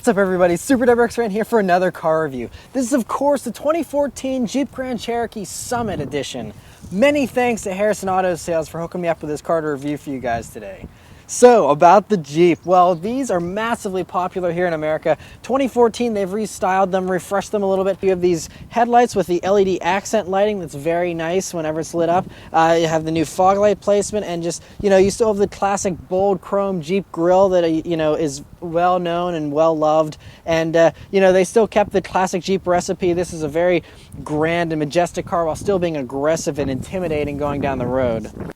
What's up everybody, Super WRX Rant here for another car review. This is of course the 2014 Jeep Grand Cherokee Summit Edition. Many thanks to Harrison Auto Sales for hooking me up with this car to review for you guys today. So about the Jeep, well, these are massively popular here in America. 2014, they've restyled them, refreshed them a little bit. You have these headlights with the LED accent lighting that's very nice whenever it's lit up. You have the new fog light placement, and just, you still have the classic bold chrome Jeep grille that, is well known and well loved. And, they still kept the classic Jeep recipe. This is a very grand and majestic car while still being aggressive and intimidating going down the road.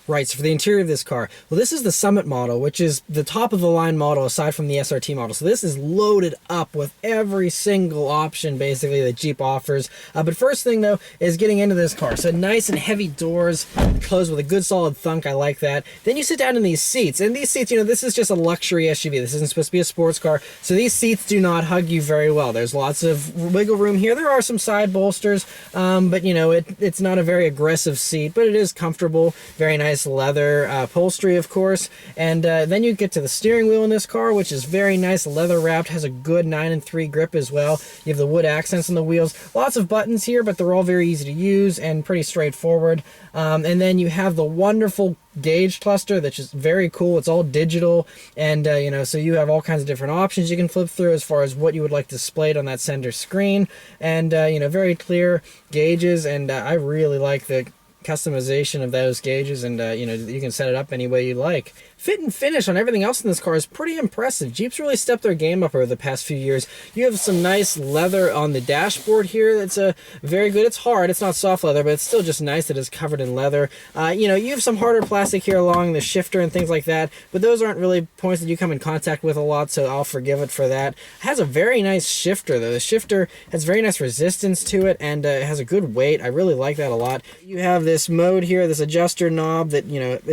Right, so for the interior of this car, well, this is the Summit model, which is the top of the line model aside from the SRT model. So this is loaded up with every single option basically that Jeep offers. But first thing though is getting into this car. So nice and heavy doors, closed with a good solid thunk. I like that. Then you sit down in these seats, and these seats, this is just a luxury SUV. This isn't supposed to be a sports car. So these seats do not hug you very well. There's lots of wiggle room here. There are some side bolsters, but it's not a very aggressive seat, but it is comfortable. Very nice leather upholstery, of course. And then you get to the steering wheel in this car, which is very nice, leather wrapped, has a good 9-3 grip as well. You have the wood accents on the wheels. Lots of buttons here, but they're all very easy to use and pretty straightforward. And then you have the wonderful gauge cluster that's just very cool. It's all digital, and so you have all kinds of different options you can flip through as far as what you would like displayed on that center screen. And very clear gauges, and I really like the customization of those gauges, and you can set it up any way you like. Fit and finish on everything else in this car is pretty impressive. Jeep's really stepped their game up over the past few years. You have some nice leather on the dashboard here that's very good. It's hard, it's not soft leather, but it's still just nice that it's covered in leather. You have some harder plastic here along the shifter and things like that, but those aren't really points that you come in contact with a lot, so I'll forgive it for that. It has a very nice shifter though. The shifter has very nice resistance to it, and it has a good weight. I really like that a lot. You have this mode here, this adjuster knob that,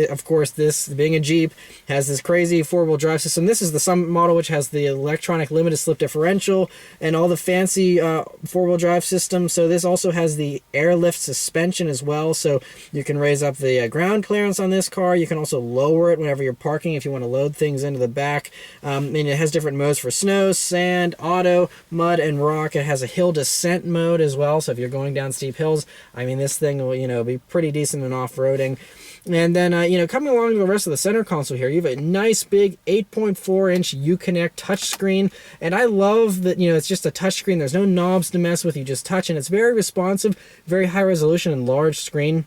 of course, this being a Jeep, has this crazy four-wheel drive system. This is the Summit model, which has the electronic limited slip differential and all the fancy four-wheel drive system. So this also has the airlift suspension as well, so you can raise up the ground clearance on this car. You can also lower it whenever you're parking if you want to load things into the back. And it has different modes for snow, sand, auto, mud, and rock. It has a hill descent mode as well, so if you're going down steep hills, this thing will be pretty decent in off-roading. And then, coming along to the rest of the center console here, you have a nice big 8.4-inch Uconnect touchscreen. And I love that, it's just a touchscreen. There's no knobs to mess with. You just touch, and it's very responsive, very high resolution and large screen.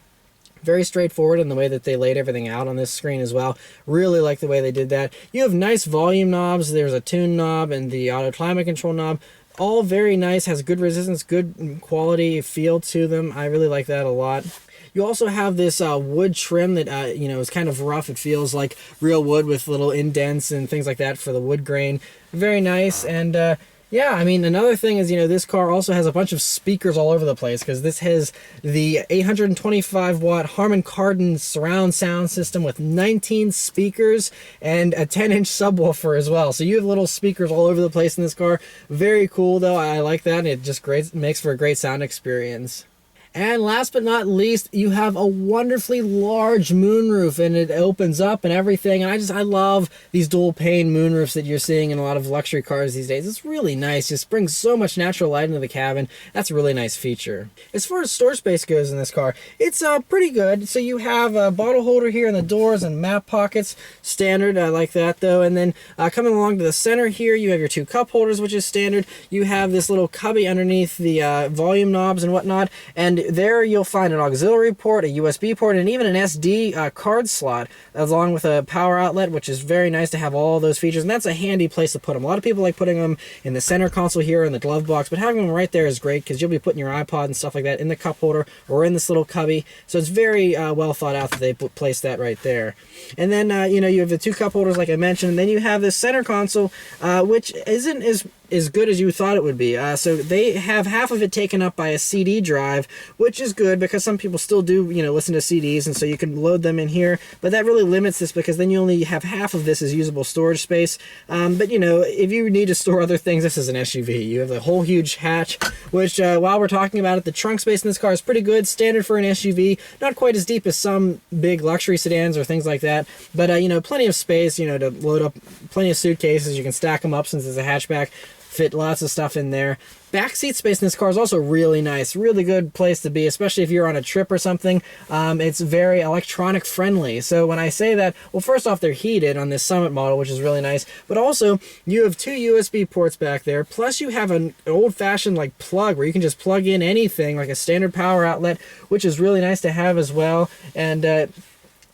Very straightforward in the way that they laid everything out on this screen as well. Really like the way they did that. You have nice volume knobs. There's a tune knob and the auto climate control knob. All very nice, has good resistance, good quality feel to them. I really like that a lot. You also have this wood trim that, is kind of rough. It feels like real wood with little indents and things like that for the wood grain. Very nice. And, another thing is, this car also has a bunch of speakers all over the place, because this has the 825-watt Harman Kardon surround sound system with 19 speakers and a 10-inch subwoofer as well. So you have little speakers all over the place in this car. Very cool, though. I like that, and it just makes for a great sound experience. And last but not least, you have a wonderfully large moonroof, and it opens up and everything. And I love these dual pane moonroofs that you're seeing in a lot of luxury cars these days. It's really nice. Just brings so much natural light into the cabin. That's a really nice feature. As far as storage space goes in this car, it's pretty good. So you have a bottle holder here in the doors and map pockets. Standard. I like that though. And then coming along to the center here, you have your two cup holders, which is standard. You have this little cubby underneath the volume knobs and whatnot. And there you'll find an auxiliary port, a USB port, and even an SD card slot, along with a power outlet, which is very nice to have all those features. And that's a handy place to put them. A lot of people like putting them in the center console here in the glove box, but having them right there is great, because you'll be putting your iPod and stuff like that in the cup holder or in this little cubby. So it's very well thought out that they placed that right there. And then you have the two cup holders like I mentioned, and then you have this center console, which isn't as as good as you thought it would be. So they have half of it taken up by a CD drive, which is good because some people still do, listen to CDs, and so you can load them in here. But that really limits this because then you only have half of this as usable storage space. But if you need to store other things, this is an SUV. You have a whole huge hatch, which while we're talking about it, the trunk space in this car is pretty good, standard for an SUV. Not quite as deep as some big luxury sedans or things like that, but plenty of space, to load up plenty of suitcases. You can stack them up since it's a hatchback, fit lots of stuff in there. Back seat space in this car is also really nice, really good place to be, especially if you're on a trip or something. It's very electronic friendly. So when I say that, well, first off, they're heated on this Summit model, which is really nice, but also you have 2 USB ports back there, plus you have an old-fashioned like plug where you can just plug in anything like a standard power outlet, which is really nice to have as well. And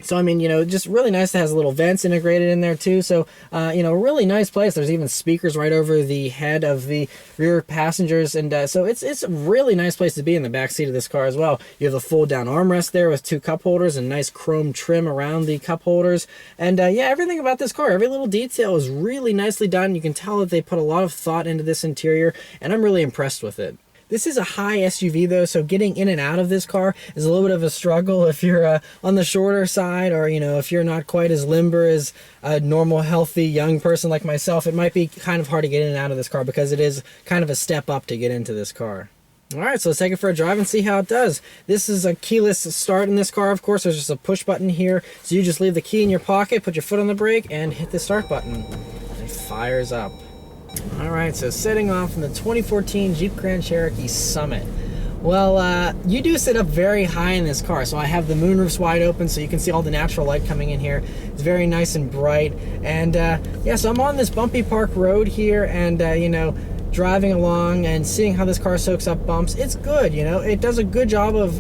so, I mean, just really nice to have little vents integrated in there too. So, really nice place. There's even speakers right over the head of the rear passengers. And so it's a really nice place to be in the back seat of this car as well. You have a fold down armrest there with 2 cup holders and nice chrome trim around the cup holders. And yeah, everything about this car, every little detail is really nicely done. You can tell that they put a lot of thought into this interior, and I'm really impressed with it. This is a high SUV though, so getting in and out of this car is a little bit of a struggle if you're on the shorter side, or if you're not quite as limber as a normal, healthy, young person like myself. It might be kind of hard to get in and out of this car because it is kind of a step up to get into this car. Alright, so let's take it for a drive and see how it does. This is a keyless start in this car, of course. There's just a push button here, so you just leave the key in your pocket, put your foot on the brake, and hit the start button. And it fires up. Alright, so setting off in the 2014 Jeep Grand Cherokee Summit. Well, you do sit up very high in this car, so I have the moonroofs wide open so you can see all the natural light coming in here. It's very nice and bright. And yeah, so I'm on this bumpy park road here, and driving along and seeing how this car soaks up bumps. It's good, it does a good job of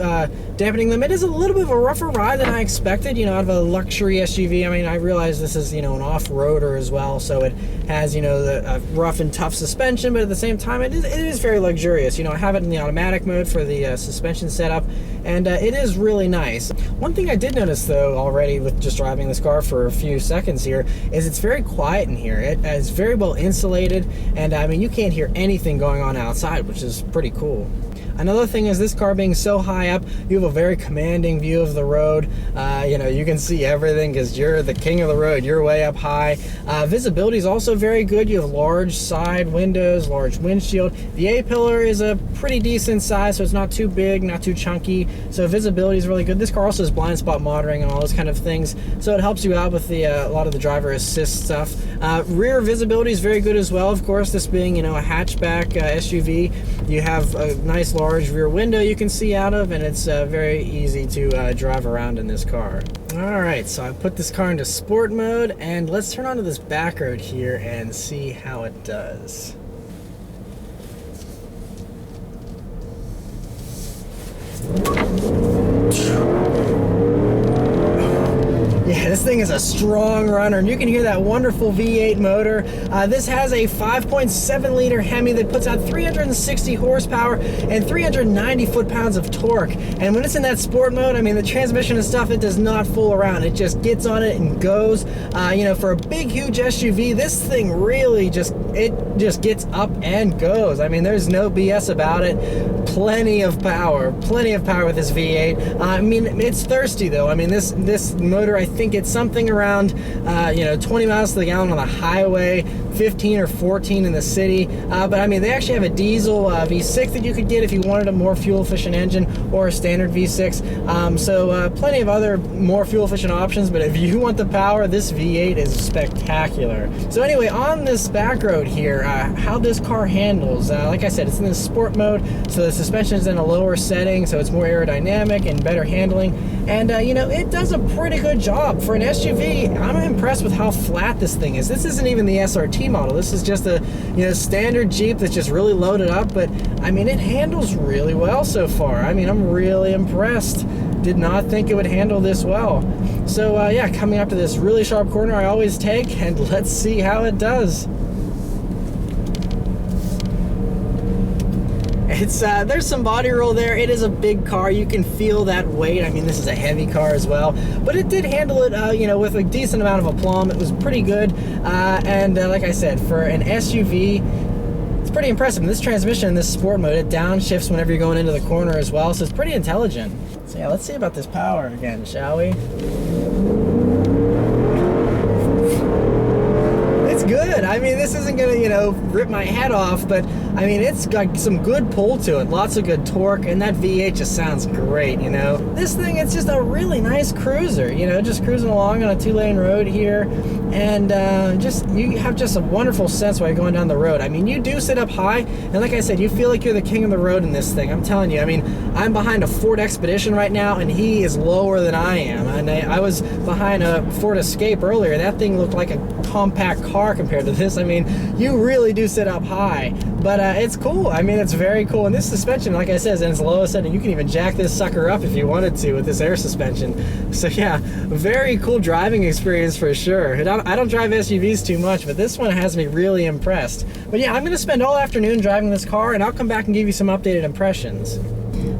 dampening them. It is a little bit of a rougher ride than I expected, out of a luxury SUV. I mean, I realize this is, an off-roader as well, so it has, the rough and tough suspension, but at the same time, it is very luxurious. I have it in the automatic mode for the suspension setup, and it is really nice. One thing I did notice, though, already with just driving this car for a few seconds here, is it's very quiet in here. It is very well insulated, and I mean, you can't hear anything going on outside, which is pretty cool. Another thing is this car being so high up, you have a very commanding view of the road. You can see everything because you're the king of the road. You're way up high. Visibility is also very good. You have large side windows, large windshield. The A-pillar is a pretty decent size, so it's not too big, not too chunky. So visibility is really good. This car also has blind spot monitoring and all those kind of things, so it helps you out with the a lot of the driver assist stuff. Rear visibility is very good as well. Of course, this being a hatchback SUV, you have a nice large rear window you can see out of, and it's very easy to drive around in this car. Alright, so I put this car into sport mode, and let's turn onto this back road here and see how it does. Yeah, this thing is a strong runner, and you can hear that wonderful V8 motor. This has a 5.7 liter Hemi that puts out 360 horsepower and 390 foot-pounds of torque. And when it's in that sport mode, I mean, the transmission and stuff, it does not fool around. It just gets on it and goes. For a big, huge SUV, this thing really just gets up and goes. I mean, there's no BS about it. Plenty of power with this V8. I mean, it's thirsty though. I mean, this motor, I think it's something around 20 miles to the gallon on the highway, 15 or 14 in the city. But I mean, they actually have a diesel V6 that you could get if you wanted a more fuel efficient engine, or a standard V6. So plenty of other more fuel efficient options, but if you want the power, this V8 is spectacular. So anyway, on this back road here, how this car handles, like I said, it's in the sport mode, so the suspension is in a lower setting, so it's more aerodynamic and better handling. And it does a pretty good job for an SUV. I'm impressed with how flat this thing is. This isn't even the SRT model. This is just a standard Jeep that's just really loaded up, but I mean, it handles really well so far. I mean, I'm really impressed. Did not think it would handle this well. So yeah, coming up to this really sharp corner I always take, and let's see how it does. There's some body roll there. It is a big car. You can feel that weight. I mean, this is a heavy car as well, but it did handle it, with a decent amount of aplomb. It was pretty good. And like I said, for an SUV, pretty impressive. And this transmission in this sport mode, it downshifts whenever you're going into the corner as well, so it's pretty intelligent. So yeah, let's see about this power again, shall we? It's good. I mean, this isn't gonna, you know, rip my head off, but I mean, it's got some good pull to it, lots of good torque, and that V8 just sounds great, you know. This thing, it's just a really nice cruiser, you know, just cruising along on a 2-lane road here, and you have just a wonderful sense while you're going down the road. I mean, you do sit up high, and like I said, you feel like you're the king of the road in this thing. I'm telling you. I mean, I'm behind a Ford Expedition right now, and he is lower than I am. And I was behind a Ford Escape earlier. That thing looked like a compact car compared to this. I mean, you really do sit up high, but it's cool. I mean, it's very cool. And this suspension, like I said, is in its lowest setting. You can even jack this sucker up if you wanted to with this air suspension. So yeah, very cool driving experience for sure. And I don't drive SUVs too much, but this one has me really impressed. But yeah, I'm going to spend all afternoon driving this car, and I'll come back and give you some updated impressions.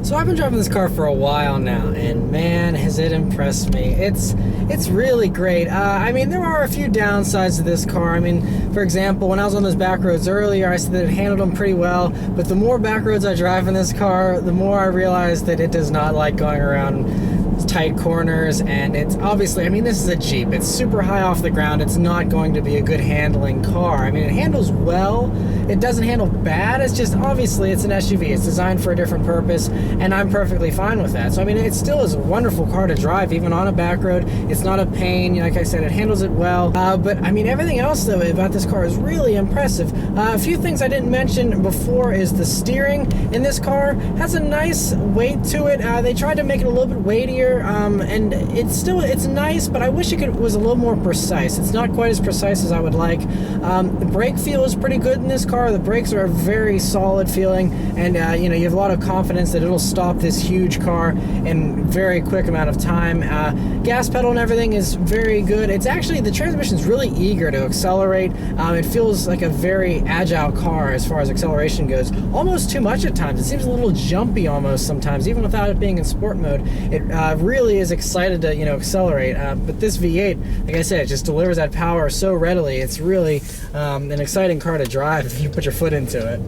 So I've been driving this car for a while now, and man, has it impressed me. It's really great. I mean, there are a few downsides to this car. I mean, for example, when I was on those back roads earlier, I said that it handled them pretty well, but the more back roads I drive in this car, the more I realize that it does not like going around tight corners. And it's obviously, I mean, this is a Jeep. It's super high off the ground. It's not going to be a good handling car. I mean, it handles well. It doesn't handle bad. It's just, obviously, it's an SUV. It's designed for a different purpose, and I'm perfectly fine with that. So, I mean, it still is a wonderful car to drive, even on a back road. It's not a pain. Like I said, it handles it well. But, I mean, everything else, though, about this car is really impressive. A few things I didn't mention before is the steering in this car has a nice weight to it. They tried to make it a little bit weightier, and it's nice, but I wish it was a little more precise. It's not quite as precise as I would like. The brake feel is pretty good in this car. The brakes are very solid feeling, and you know, you have a lot of confidence that it'll stop this huge car in a very quick amount of time. Gas pedal and everything is very good. It's actually, the transmission's really eager to accelerate. It feels like a very agile car as far as acceleration goes, almost too much at times. It seems a little jumpy almost sometimes, even without it being in sport mode. It really is excited to, you know, accelerate. But this V8, like I said, it just delivers that power so readily. It's really an exciting car to drive if you put your foot into it.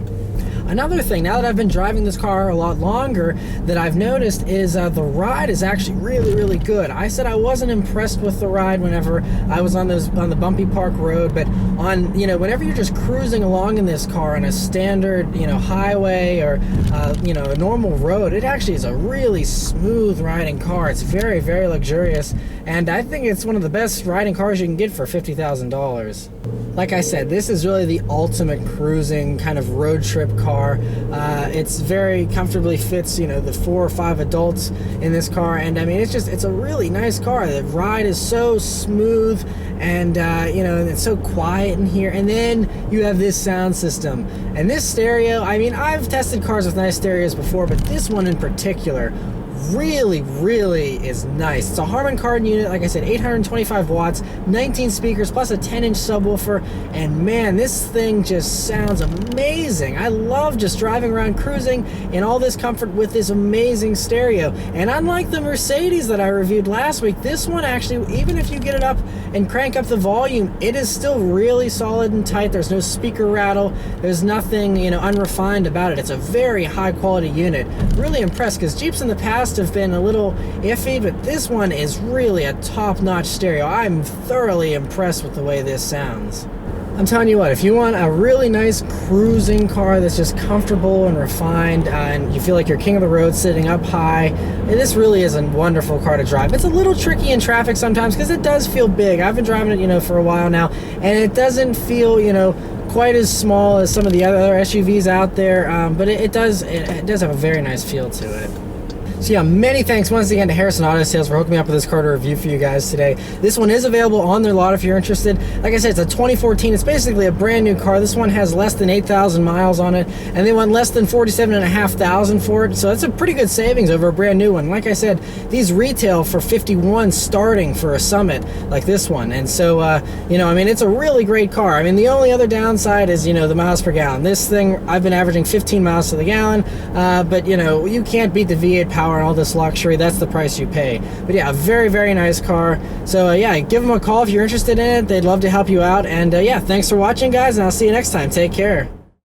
Another thing, now that I've been driving this car a lot longer, that I've noticed is the ride is actually really, really good. I said I wasn't impressed with the ride whenever I was on the bumpy park road, but on, you know, whenever you're just cruising along in this car on a standard, you know, highway or you know, a normal road, it actually is a really smooth riding car. It's very, very luxurious, and I think it's one of the best riding cars you can get for $50,000. Like I said, this is really the ultimate cruising kind of road trip car. It's very comfortably fits, you know, the 4 or 5 adults in this car, and I mean, it's a really nice car. The ride is so smooth, and you know, it's so quiet in here. And then you have this sound system and this stereo. I mean, I've tested cars with nice stereos before, but this one in particular really, really is nice. It's a Harman Kardon unit, like I said, 825 watts, 19 speakers, plus a 10-inch subwoofer, and man, this thing just sounds amazing. I love just driving around cruising in all this comfort with this amazing stereo. And unlike the Mercedes that I reviewed last week, this one actually, even if you get it up and crank up the volume, it is still really solid and tight. There's no speaker rattle. There's nothing, you know, unrefined about it. It's a very high quality unit. Really impressed, because Jeeps in the past have been a little iffy, but this one is really a top-notch stereo. I'm thoroughly impressed with the way this sounds. I'm telling you what, if you want a really nice cruising car that's just comfortable and refined, and you feel like you're king of the road sitting up high, this really is a wonderful car to drive. It's a little tricky in traffic sometimes because it does feel big. I've been driving it, you know, for a while now, and it doesn't feel, you know, quite as small as some of the other SUVs out there, but it does have a very nice feel to it. So yeah, many thanks once again to Harrison Auto Sales for hooking me up with this car to review for you guys today. This one is available on their lot if you're interested. Like I said, it's a 2014. It's basically a brand new car. This one has less than 8,000 miles on it, and they want less than 47,500 for it. So that's a pretty good savings over a brand new one. Like I said, these retail for $51 starting for a Summit like this one. And so, you know, I mean, it's a really great car. I mean, the only other downside is, you know, the miles per gallon. This thing, I've been averaging 15 miles to the gallon, but, you know, you can't beat the V8 power and all this luxury. That's the price you pay. But yeah, a very, very nice car. So yeah, give them a call if you're interested in it. They'd love to help you out. And yeah, thanks for watching, guys, and I'll see you next time. Take care.